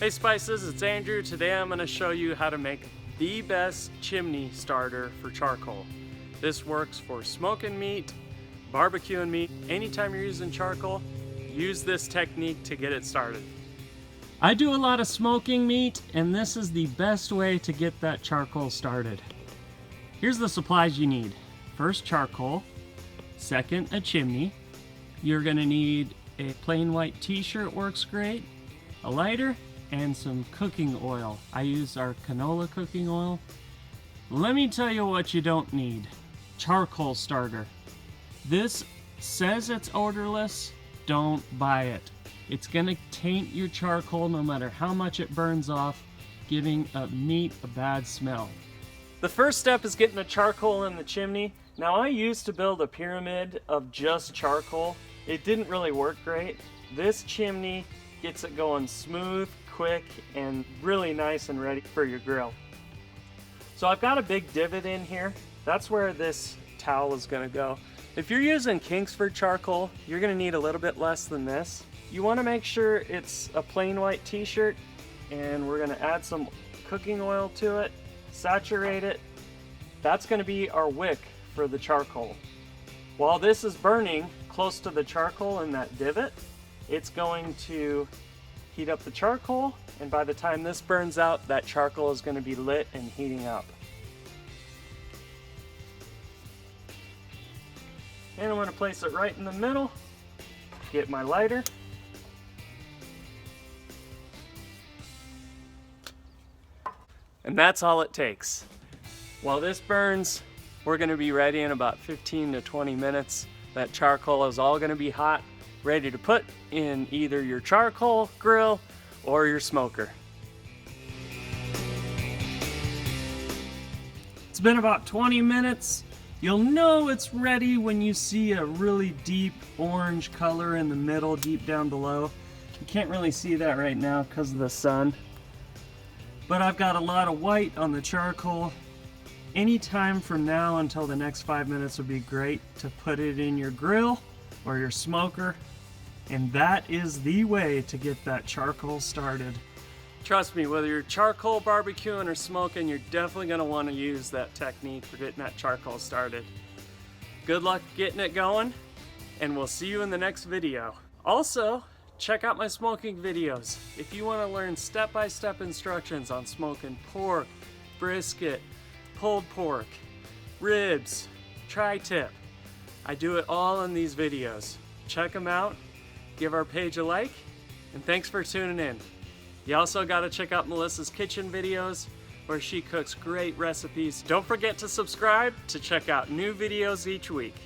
Hey Spices, it's Andrew. Today I'm going to show you how to make the best chimney starter for charcoal. This works for smoking meat, barbecuing meat. Anytime you're using charcoal, use this technique to get it started. I do a lot of smoking meat, and this is the best way to get that charcoal started. Here's the supplies you need. First, charcoal. Second, a chimney. You're going to need a plain white t-shirt, works great, a lighter, and some cooking oil. I use our canola cooking oil. Let me tell you what you don't need. Charcoal starter. This says it's odorless. Don't buy it. It's gonna taint your charcoal no matter how much it burns off, giving meat a bad smell. The first step is getting the charcoal in the chimney. Now I used to build a pyramid of just charcoal. It didn't really work great. This chimney gets it going smooth, quick, and really nice and ready for your grill. So I've got a big divot in here. That's where this towel is gonna go. If you're using Kingsford charcoal, you're gonna need a little bit less than this. You wanna make sure it's a plain white t-shirt, and we're gonna add some cooking oil to it, saturate it. That's gonna be our wick for the charcoal. While this is burning close to the charcoal in that divot, it's going to heat up the charcoal, and by the time this burns out, that charcoal is going to be lit and heating up. And I'm going to place it right in the middle, get my lighter, and that's all it takes. While this burns, we're going to be ready in about 15 to 20 minutes. That charcoal is all going to be hot, ready to put in either your charcoal grill or your smoker. It's been about 20 minutes. You'll know it's ready when you see a really deep orange color in the middle, deep down below. You can't really see that right now because of the sun. But I've got a lot of white on the charcoal. Any time from now until the next 5 minutes would be great to put it in your grill or your smoker. And that is the way to get that charcoal started. Trust me, whether you're charcoal barbecuing or smoking, you're definitely going to want to use that technique for getting that charcoal started. Good luck getting it going, and we'll see you in the next video. Also, check out my smoking videos. If you want to learn step-by-step instructions on smoking pork, brisket, pulled pork, ribs, tri-tip, I do it all in these videos. Check them out. Give our page a like, and thanks for tuning in. You also got to check out Melissa's kitchen videos where she cooks great recipes. Don't forget to subscribe to check out new videos each week.